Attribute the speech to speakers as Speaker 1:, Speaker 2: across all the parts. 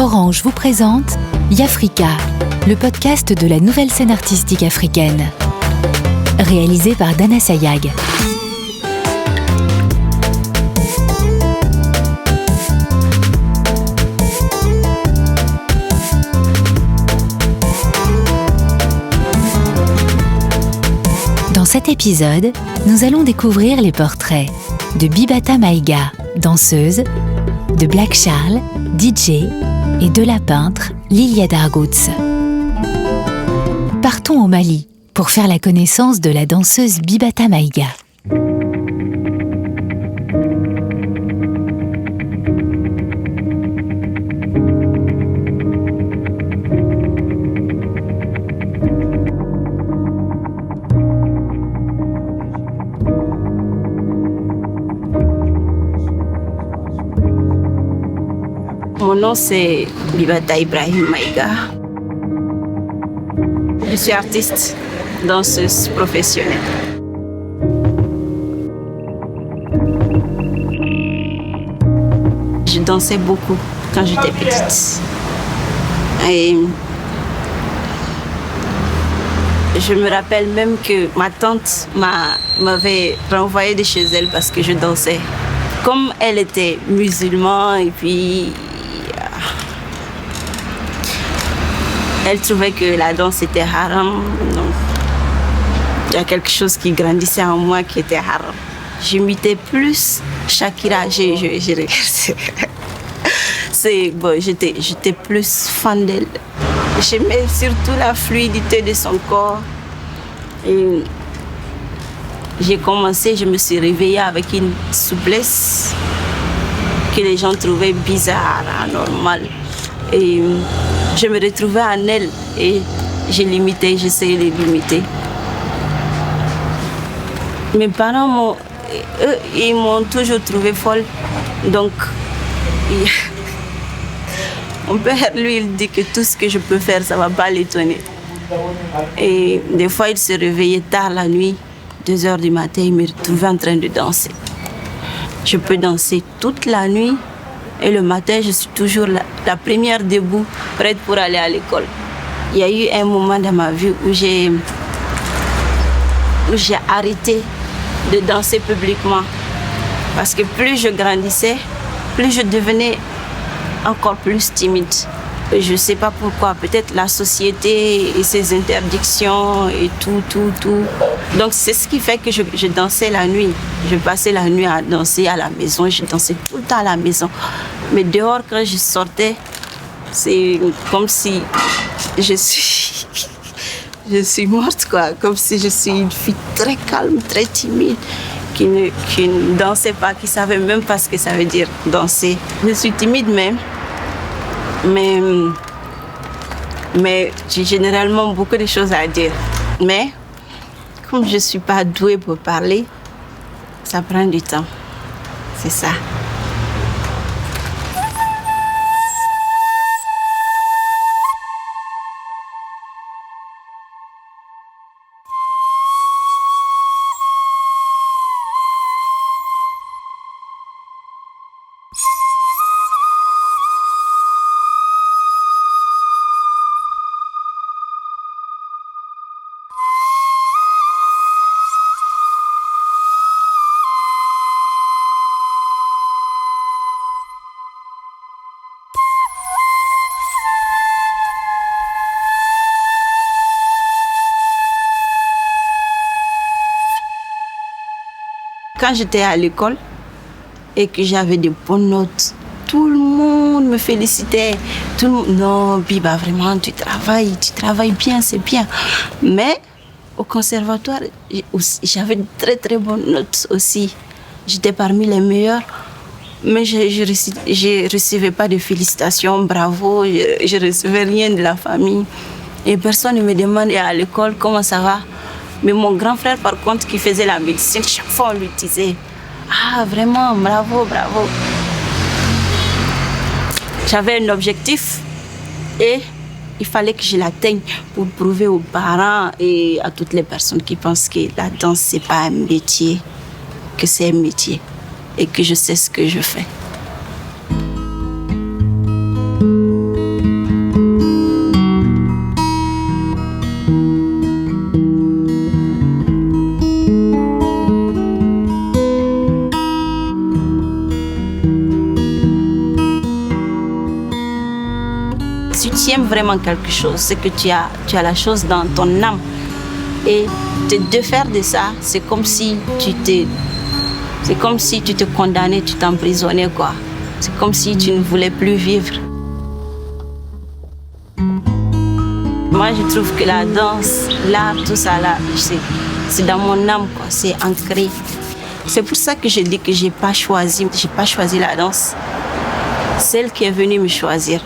Speaker 1: Orange vous présente Yafrika, le podcast de la nouvelle scène artistique africaine. Réalisé par Dana Sayag. Dans cet épisode, nous allons découvrir les portraits de Bibata Maïga, danseuse, de Black Charles, DJ, et de la peintre Lilia Dargouts. Partons au Mali pour faire la connaissance de la danseuse Bibata Maïga.
Speaker 2: Mon nom c'est Bibata Ibrahim Maïga. Je suis artiste, danseuse professionnelle. Je dansais beaucoup quand j'étais petite. Et je me rappelle même que ma tante m'avait renvoyée de chez elle parce que je dansais. Comme elle était musulmane et puis elle trouvait que la danse était haram. Donc, il y a quelque chose qui grandissait en moi qui était haram. J'imitais plus Shakira. J'étais plus fan d'elle. J'aimais surtout la fluidité de son corps. Et j'ai commencé, je me suis réveillée avec une souplesse que les gens trouvaient bizarre, anormale. Et je me retrouvais en elle et je l'imitais, j'essayais de l'imiter. Mes parents ils m'ont toujours trouvée folle. Donc, mon père, lui, il dit que tout ce que je peux faire, ça ne va pas l'étonner. Et des fois, il se réveillait tard la nuit, 2h du matin, il me retrouvait en train de danser. Je peux danser toute la nuit. Et le matin, je suis toujours la première debout, prête pour aller à l'école. Il y a eu un moment dans ma vie où j'ai arrêté de danser publiquement. Parce que plus je grandissais, plus je devenais encore plus timide. Et je ne sais pas pourquoi, peut-être la société et ses interdictions et tout. Donc c'est ce qui fait que je dansais la nuit. Je passais la nuit à danser à la maison, je dansais tout le temps à la maison. Mais dehors, quand je sortais, c'est comme si je suis morte, quoi. Comme si je suis une fille très calme, très timide, qui ne dansait pas, qui ne savait même pas ce que ça veut dire danser. Je suis timide mais j'ai généralement beaucoup de choses à dire. Mais comme je ne suis pas douée pour parler, ça prend du temps. C'est ça. Quand j'étais à l'école et que j'avais de bonnes notes, tout le monde me félicitait. Tout le monde, non, Biba, vraiment, tu travailles bien, c'est bien. Mais au conservatoire, j'avais de très très bonnes notes aussi. J'étais parmi les meilleures, mais je ne recevais pas de félicitations, bravo, je ne recevais rien de la famille. Et personne ne me demandait à l'école comment ça va. Mais mon grand frère, par contre, qui faisait la médecine, chaque fois on lui disait « Ah, vraiment, bravo. » J'avais un objectif et il fallait que je l'atteigne pour prouver aux parents et à toutes les personnes qui pensent que la danse, ce n'est pas un métier, que c'est un métier et que je sais ce que je fais. tu aimes vraiment quelque chose, c'est que tu as la chose dans ton âme. Et de faire de ça, c'est comme si tu te condamnais, tu t'emprisonnais, quoi. C'est comme si tu ne voulais plus vivre. Moi, je trouve que la danse, l'art, tout ça, là, c'est dans mon âme, quoi. C'est ancré. C'est pour ça que je dis que j'ai pas choisi la danse. C'est elle qui est venue me choisir.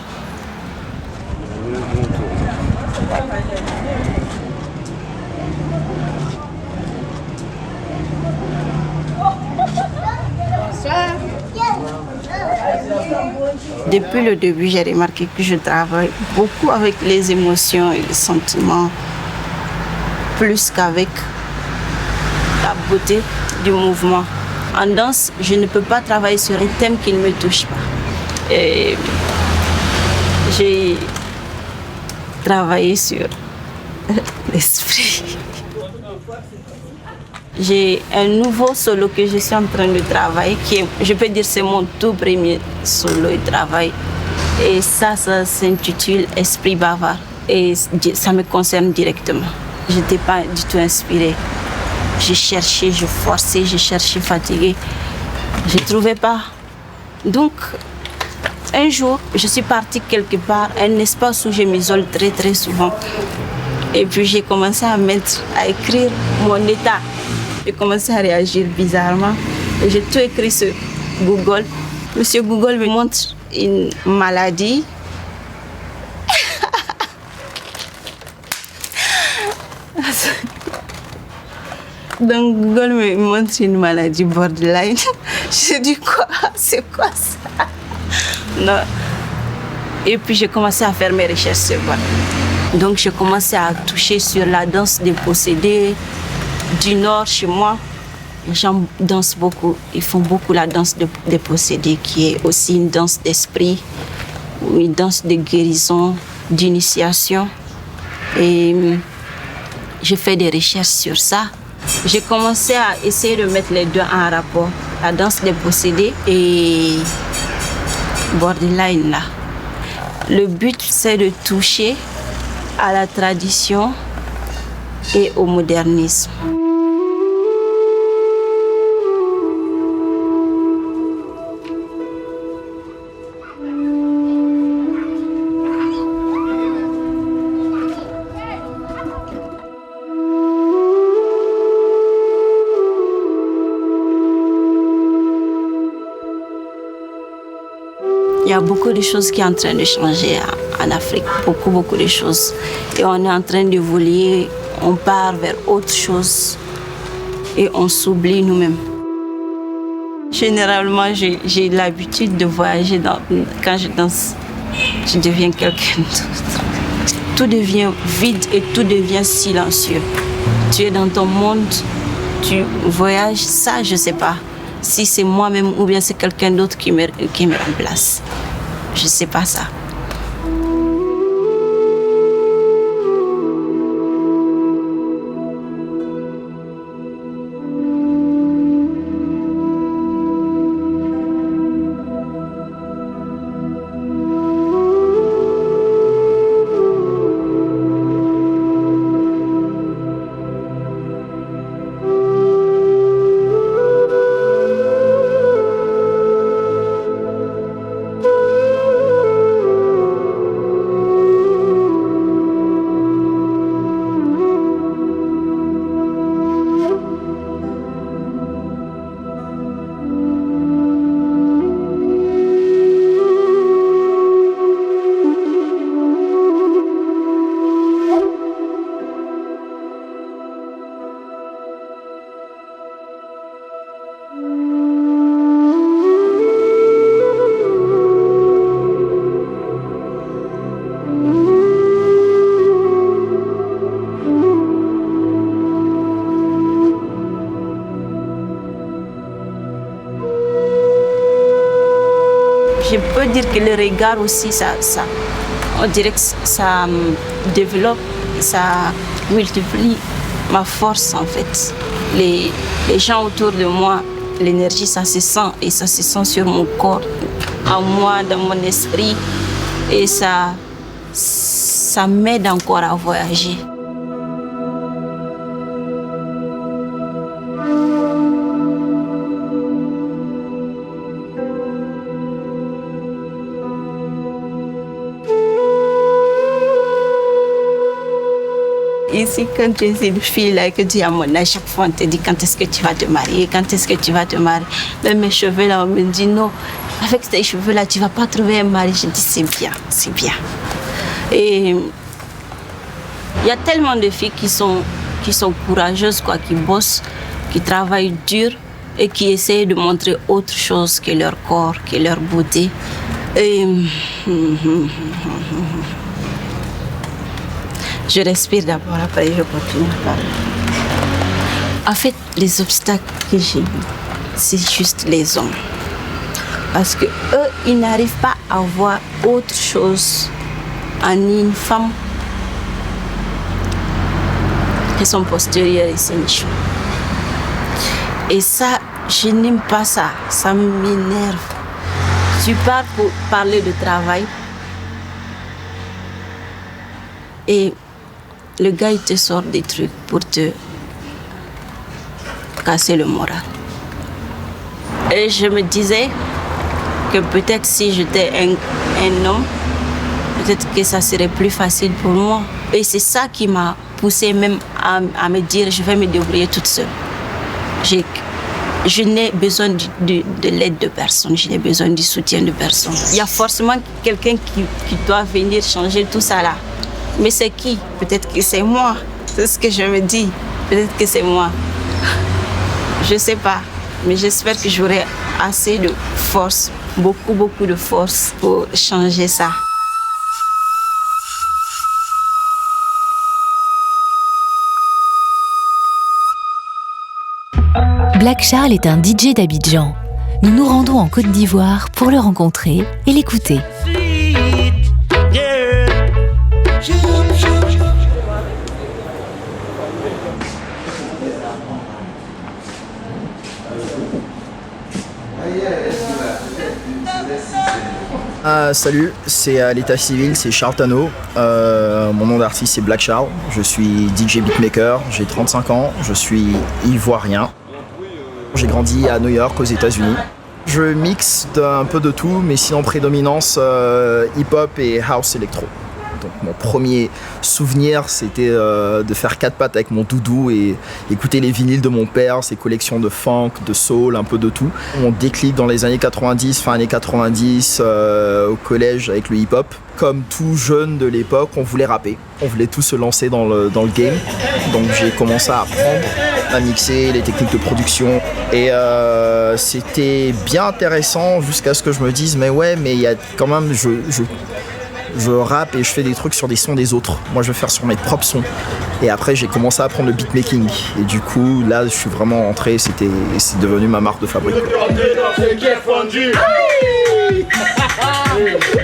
Speaker 2: Depuis le début, j'ai remarqué que je travaille beaucoup avec les émotions et les sentiments, plus qu'avec la beauté du mouvement. En danse, je ne peux pas travailler sur un thème qui ne me touche pas. Et j'ai travaillé sur l'esprit. J'ai un nouveau solo que je suis en train de travailler, qui est, je peux dire, c'est mon tout premier solo et travail. Et ça s'intitule Esprit bavard. Et ça me concerne directement. Je n'étais pas du tout inspirée. J'ai cherché, je forçais, j'ai cherché fatiguée. Je ne trouvais pas. Donc, un jour, je suis partie quelque part, un espace où je m'isole très très souvent. Et puis j'ai commencé à écrire mon état. J'ai commencé à réagir bizarrement. Et j'ai tout écrit sur Google. Monsieur Google me montre une maladie. Donc Google me montre une maladie borderline. J'ai dit quoi? C'est quoi ça? Non. Et puis j'ai commencé à faire mes recherches sur moi. Donc j'ai commencé à toucher sur la danse des possédés du Nord chez moi. Les gens dansent beaucoup, ils font beaucoup la danse des possédés, qui est aussi une danse d'esprit, ou une danse de guérison, d'initiation. Et j'ai fait des recherches sur ça. J'ai commencé à essayer de mettre les deux en rapport, la danse des possédés et borderline là. Le but, c'est de toucher à la tradition et au modernisme. Il y a beaucoup de choses qui sont en train de changer en Afrique, beaucoup de choses. Et on est en train d'évoluer, on part vers autre chose et on s'oublie nous-mêmes. Généralement, j'ai l'habitude de voyager. Quand je danse, je deviens quelqu'un d'autre. Tout devient vide et tout devient silencieux. Tu es dans ton monde, tu voyages, ça je ne sais pas. Si c'est moi-même ou bien c'est quelqu'un d'autre qui me remplace. Je ne sais pas ça. Je peux dire que le regard aussi, on dirait que ça développe, ça multiplie ma force en fait. Les gens autour de moi, l'énergie, ça se sent et ça se sent sur mon corps, en moi, dans mon esprit. Et ça ça m'aide encore à voyager. Ici, quand tu es une fille là, que tu as mon âge, chaque fois on te dit quand est-ce que tu vas te marier, quand est-ce que tu vas te marier. Même mes cheveux là, on me dit non, avec tes cheveux là, tu ne vas pas trouver un mari. Je dis c'est bien, c'est bien. Et il y a tellement de filles qui sont courageuses, quoi, qui bossent, qui travaillent dur et qui essayent de montrer autre chose que leur corps, que leur beauté. Et je respire d'abord, après je continue à parler. En fait, les obstacles que j'ai eus, c'est juste les hommes. Parce que eux, ils n'arrivent pas à voir autre chose en une femme que son postérieur et ses nichons. Et ça, je n'aime pas ça. Ça m'énerve. Tu pars pour parler de travail et le gars, il te sort des trucs pour te casser le moral. Et je me disais que peut-être si j'étais un homme, peut-être que ça serait plus facile pour moi. Et c'est ça qui m'a poussée même à me dire je vais me débrouiller toute seule. Je n'ai besoin de l'aide de personne, je n'ai besoin du soutien de personne. Il y a forcément quelqu'un qui doit venir changer tout ça là. Mais c'est qui? Peut-être que c'est moi. C'est ce que je me dis. Peut-être que c'est moi. Je ne sais pas. Mais j'espère que j'aurai assez de force, beaucoup de force pour changer ça.
Speaker 1: Black Charles est un DJ d'Abidjan. Nous nous rendons en Côte d'Ivoire pour le rencontrer et l'écouter.
Speaker 3: Salut, c'est l'état civil, c'est Charles Tano. Mon nom d'artiste c'est Black Charles. Je suis DJ beatmaker, j'ai 35 ans, je suis ivoirien. J'ai grandi à New York aux États-Unis. Je mixe un peu de tout, mais sinon prédominance hip-hop et house électro. Donc mon premier souvenir, c'était de faire quatre pattes avec mon doudou et écouter les vinyles de mon père, ses collections de funk, de soul, un peu de tout. Mon déclic dans les années 90, fin années 90, au collège avec le hip-hop. Comme tout jeune de l'époque, on voulait rapper. On voulait tous se lancer dans le game. Donc j'ai commencé à apprendre à mixer, les techniques de production. Et c'était bien intéressant jusqu'à ce que je me dise, mais ouais, mais il y a quand même... Je rappe et je fais des trucs sur des sons des autres. Moi, je vais faire sur mes propres sons. Et après, j'ai commencé à apprendre le beatmaking. Et du coup, là, je suis vraiment rentré. C'est devenu ma marque de fabrique.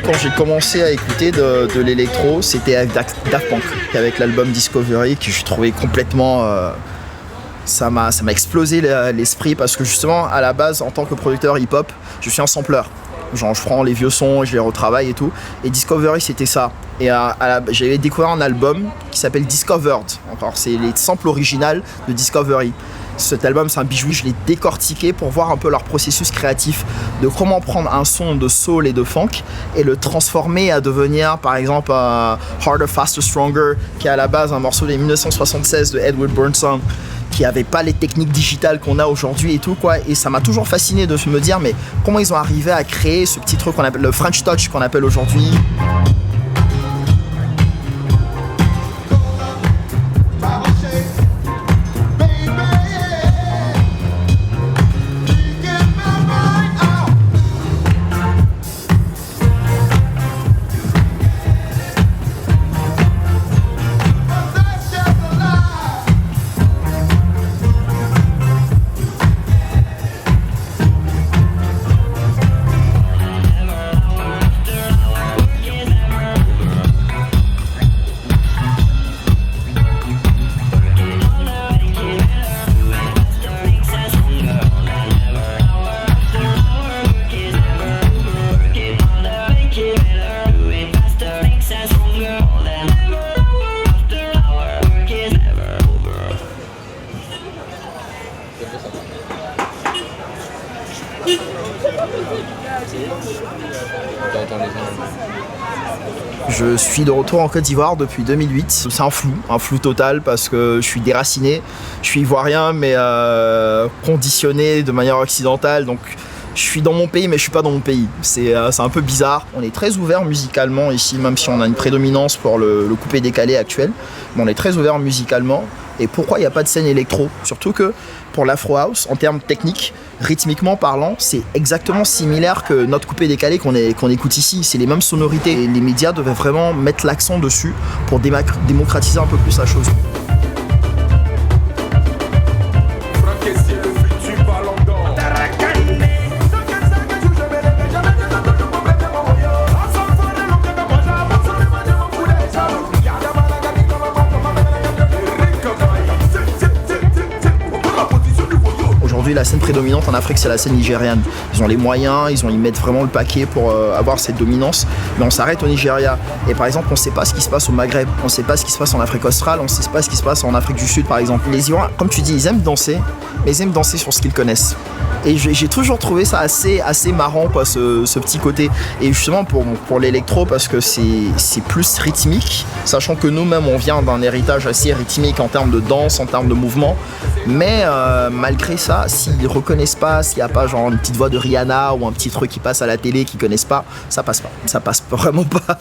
Speaker 3: Quand j'ai commencé à écouter de l'électro, c'était avec Daft Punk, avec l'album Discovery, que je trouvais complètement... ça m'a explosé l'esprit parce que justement, à la base, en tant que producteur hip-hop, je suis un sampleur. Genre je prends les vieux sons, je les retravaille et tout. Et Discovery c'était ça. Et j'avais découvert un album qui s'appelle Discovered. Encore, c'est les samples originales de Discovery. Cet album c'est un bijou, je l'ai décortiqué pour voir un peu leur processus créatif de comment prendre un son de soul et de funk et le transformer à devenir par exemple Harder, Faster, Stronger, qui est à la base un morceau de 1976 de Edward Burnson, qui n'avait pas les techniques digitales qu'on a aujourd'hui et tout quoi. Et ça m'a toujours fasciné de me dire mais comment ils ont arrivé à créer ce petit truc qu'on appelle le French Touch qu'on appelle aujourd'hui. Je suis de retour en Côte d'Ivoire depuis 2008. C'est un flou total parce que je suis déraciné. Je suis ivoirien mais conditionné de manière occidentale. Donc je suis dans mon pays mais je suis pas dans mon pays. C'est un peu bizarre. On est très ouvert musicalement ici, même si on a une prédominance pour le coupé-décalé actuel. Mais on est très ouvert musicalement. Et pourquoi il n'y a pas de scène électro? Surtout que pour l'Afro House, en termes techniques, rythmiquement parlant, c'est exactement similaire que notre coupé-décalé qu'on écoute ici. C'est les mêmes sonorités. Et les médias devaient vraiment mettre l'accent dessus pour démocratiser un peu plus la chose. Aujourd'hui, la scène prédominante en Afrique, c'est la scène nigériane. Ils ont les moyens, ils mettent vraiment le paquet pour avoir cette dominance. Mais on s'arrête au Nigeria. Et par exemple, on ne sait pas ce qui se passe au Maghreb, on ne sait pas ce qui se passe en Afrique australe, on ne sait pas ce qui se passe en Afrique du Sud, par exemple. Les Ivoiriens, comme tu dis, ils aiment danser, mais ils aiment danser sur ce qu'ils connaissent. Et j'ai toujours trouvé ça assez marrant, quoi, ce petit côté. Et justement pour l'électro, parce que c'est plus rythmique, sachant que nous-mêmes, on vient d'un héritage assez rythmique en termes de danse, en termes de mouvement. Mais malgré ça, s'ils reconnaissent pas, s'il n'y a pas genre une petite voix de Rihanna ou un petit truc qui passe à la télé qu'ils connaissent pas, ça passe pas. Ça passe vraiment pas.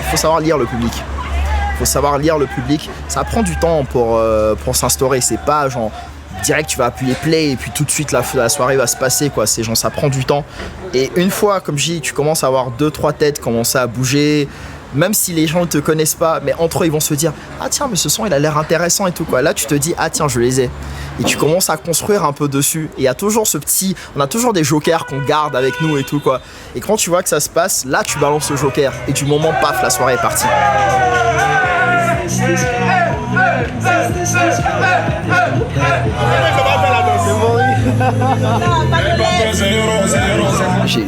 Speaker 3: Faut savoir lire le public. Faut savoir lire le public. Ça prend du temps pour s'instaurer. C'est pas genre direct tu vas appuyer play et puis tout de suite la soirée va se passer, quoi. C'est genre ça prend du temps. Et une fois, comme je dis, tu commences à avoir 2-3 têtes commencer à bouger, même si les gens ne te connaissent pas, mais entre eux ils vont se dire ah tiens mais ce son il a l'air intéressant et tout, quoi. Là tu te dis ah tiens je les ai. Et tu commences à construire un peu dessus. Et il y a toujours on a toujours des jokers qu'on garde avec nous et tout, quoi. Et quand tu vois que ça se passe, là tu balances le joker. Et du moment, paf, la soirée est partie.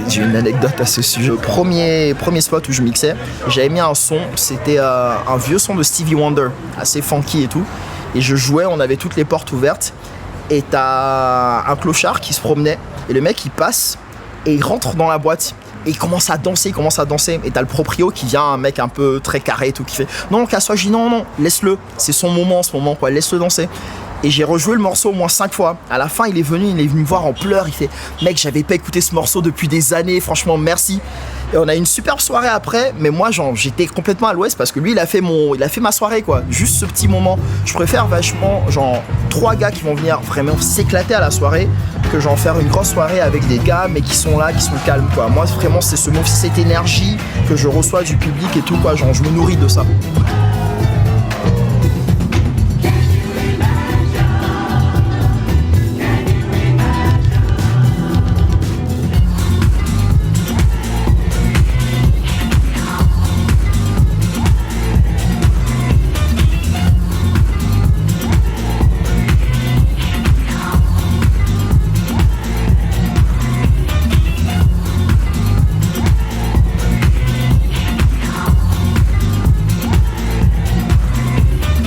Speaker 3: J'ai une anecdote à ce sujet. Le premier spot où je mixais, j'avais mis un son, c'était un vieux son de Stevie Wonder, assez funky et tout. Et je jouais, on avait toutes les portes ouvertes. Et t'as un clochard qui se promenait. Et le mec il passe et il rentre dans la boîte. Et il commence à danser. Et t'as le proprio qui vient, un mec un peu très carré et tout, qui fait non, casse-toi. Je dis non, laisse-le. C'est son moment en ce moment, quoi. Laisse-le danser. Et j'ai rejoué le morceau au moins 5 fois. À la fin, il est venu me voir en pleurs. Il fait mec, j'avais pas écouté ce morceau depuis des années. Franchement, merci. Et on a eu une superbe soirée après. Mais moi, genre, j'étais complètement à l'ouest parce que lui, il a fait ma soirée, quoi. Juste ce petit moment. Je préfère vachement, genre, 3 gars qui vont venir vraiment s'éclater à la soirée que genre faire une grosse soirée avec des gars mais qui sont là, qui sont calmes, quoi. Moi, vraiment, c'est cette énergie que je reçois du public et tout, quoi. Genre, je me nourris de ça.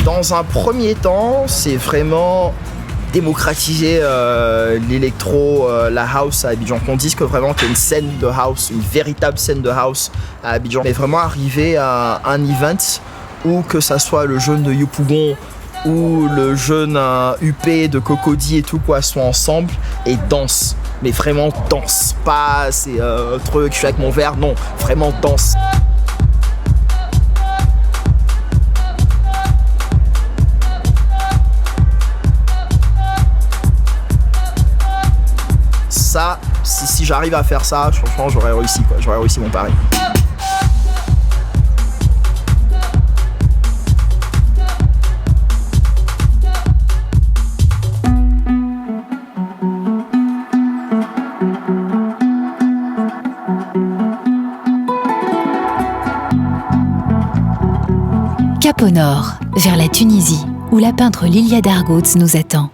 Speaker 3: Dans un premier temps, c'est vraiment démocratiser l'électro, la house à Abidjan. Qu'on dise que vraiment qu'il y a une scène de house, une véritable scène de house à Abidjan. Mais vraiment arriver à un event où que ça soit le jeune de Yopougon ou le jeune UP de Cocody et tout, quoi, soient ensemble et dansent. Mais vraiment danse. Pas c'est truc, je suis avec mon verre, non, vraiment danse. Ça, si j'arrive à faire ça, franchement, j'aurais réussi, quoi. J'aurais réussi mon pari.
Speaker 1: Cap au nord, vers la Tunisie, où la peintre Lilia Dargouts nous attend.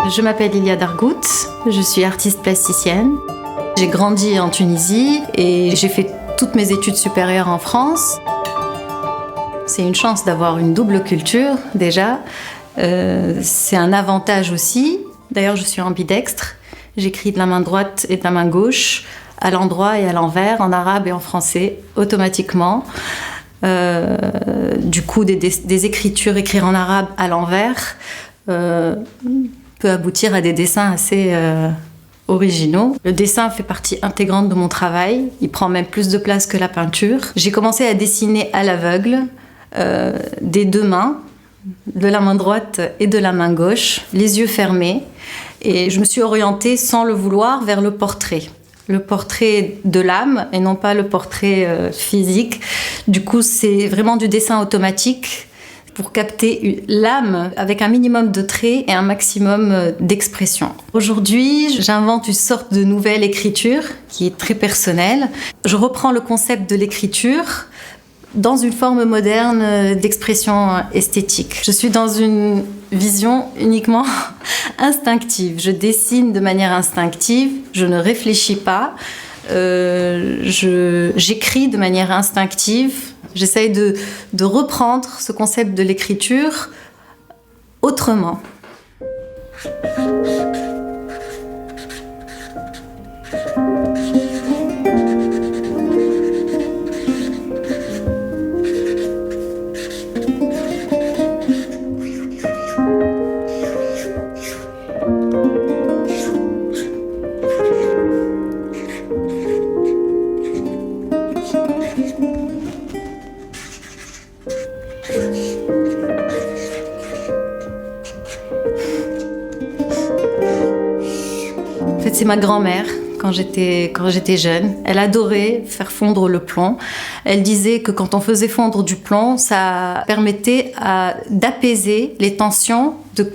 Speaker 4: Je m'appelle Lilia Dargout, je suis artiste plasticienne. J'ai grandi en Tunisie et j'ai fait toutes mes études supérieures en France. C'est une chance d'avoir une double culture déjà. C'est un avantage aussi. D'ailleurs, je suis ambidextre. J'écris de la main droite et de la main gauche, à l'endroit et à l'envers, en arabe et en français, automatiquement. Du coup, des écritures, écrire en arabe à l'envers, peut aboutir à des dessins assez originaux. Le dessin fait partie intégrante de mon travail. Il prend même plus de place que la peinture. J'ai commencé à dessiner à l'aveugle, des deux mains, de la main droite et de la main gauche, les yeux fermés. Et je me suis orientée, sans le vouloir, vers le portrait. Le portrait de l'âme et non pas le portrait physique. Du coup, c'est vraiment du dessin automatique pour capter l'âme avec un minimum de traits et un maximum d'expression. Aujourd'hui, j'invente une sorte de nouvelle écriture qui est très personnelle. Je reprends le concept de l'écriture dans une forme moderne d'expression esthétique. Je suis dans une vision uniquement instinctive. Je dessine de manière instinctive, je ne réfléchis pas, j'écris de manière instinctive. J'essaye de reprendre ce concept de l'écriture autrement. En fait, c'est ma grand-mère quand j'étais jeune. Elle adorait faire fondre le plomb. Elle disait que quand on faisait fondre du plomb, ça permettait d'apaiser les tensions de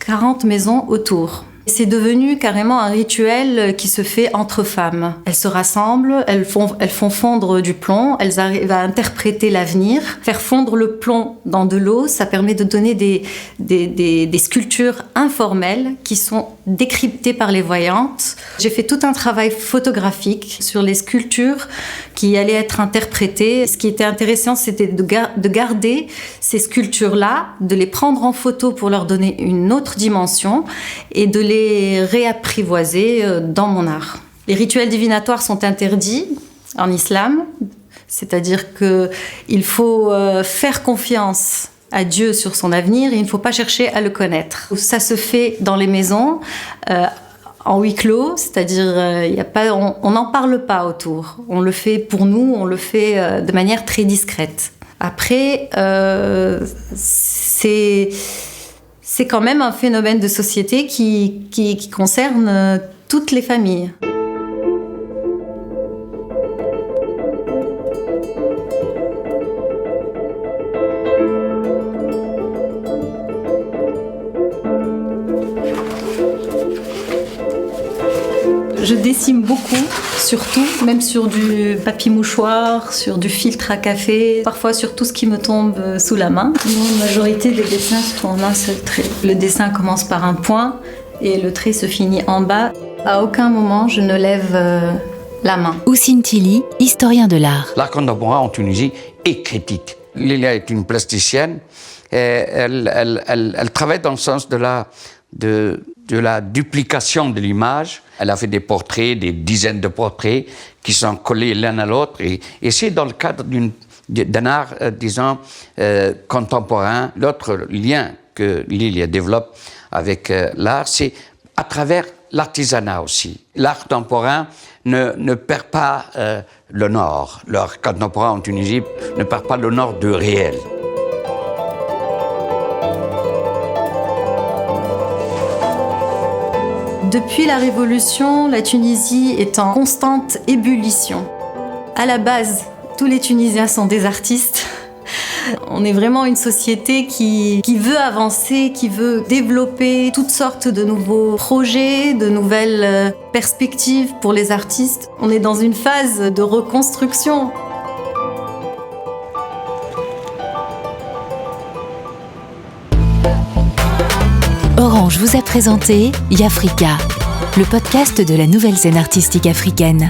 Speaker 4: 40 maisons autour. C'est devenu carrément un rituel qui se fait entre femmes. Elles se rassemblent, elles font fondre du plomb, elles arrivent à interpréter l'avenir. Faire fondre le plomb dans de l'eau, ça permet de donner des sculptures informelles qui sont décryptées par les voyantes. J'ai fait tout un travail photographique sur les sculptures qui allaient être interprétées. Ce qui était intéressant, c'était de garder ces sculptures-là, de les prendre en photo pour leur donner une autre dimension et de les réapprivoiser dans mon art. Les rituels divinatoires sont interdits en islam, c'est-à-dire qu'il faut faire confiance à Dieu sur son avenir et il ne faut pas chercher à le connaître. Ça se fait dans les maisons, en huis clos, c'est-à-dire on n'en parle pas autour. On le fait pour nous, on le fait de manière très discrète. Après, c'est quand même un phénomène de société qui concerne toutes les familles. Je dessine beaucoup, surtout, même sur du papier mouchoir, sur du filtre à café, parfois sur tout ce qui me tombe sous la main. La majorité des dessins se font en un seul trait. Le dessin commence par un point et le trait se finit en bas. À aucun moment je ne lève la main.
Speaker 1: Houssine Tili, historien de l'art.
Speaker 5: L'art contemporain en Tunisie est critique. Lilia est une plasticienne. Elle travaille dans le sens de la duplication de l'image. Elle a fait des portraits, des dizaines de portraits qui sont collés l'un à l'autre. Et c'est dans le cadre d'un art, disons, contemporain. L'autre lien que Lilia développe avec l'art, c'est à travers l'artisanat aussi. L'art contemporain ne perd pas l'honneur. L'art contemporain en Tunisie ne perd pas l'honneur du réel.
Speaker 4: Depuis la Révolution, la Tunisie est en constante ébullition. À la base, tous les Tunisiens sont des artistes. On est vraiment une société qui veut avancer, qui veut développer toutes sortes de nouveaux projets, de nouvelles perspectives pour les artistes. On est dans une phase de reconstruction.
Speaker 1: Orange Blanche vous a présenté Yafrika, le podcast de la nouvelle scène artistique africaine.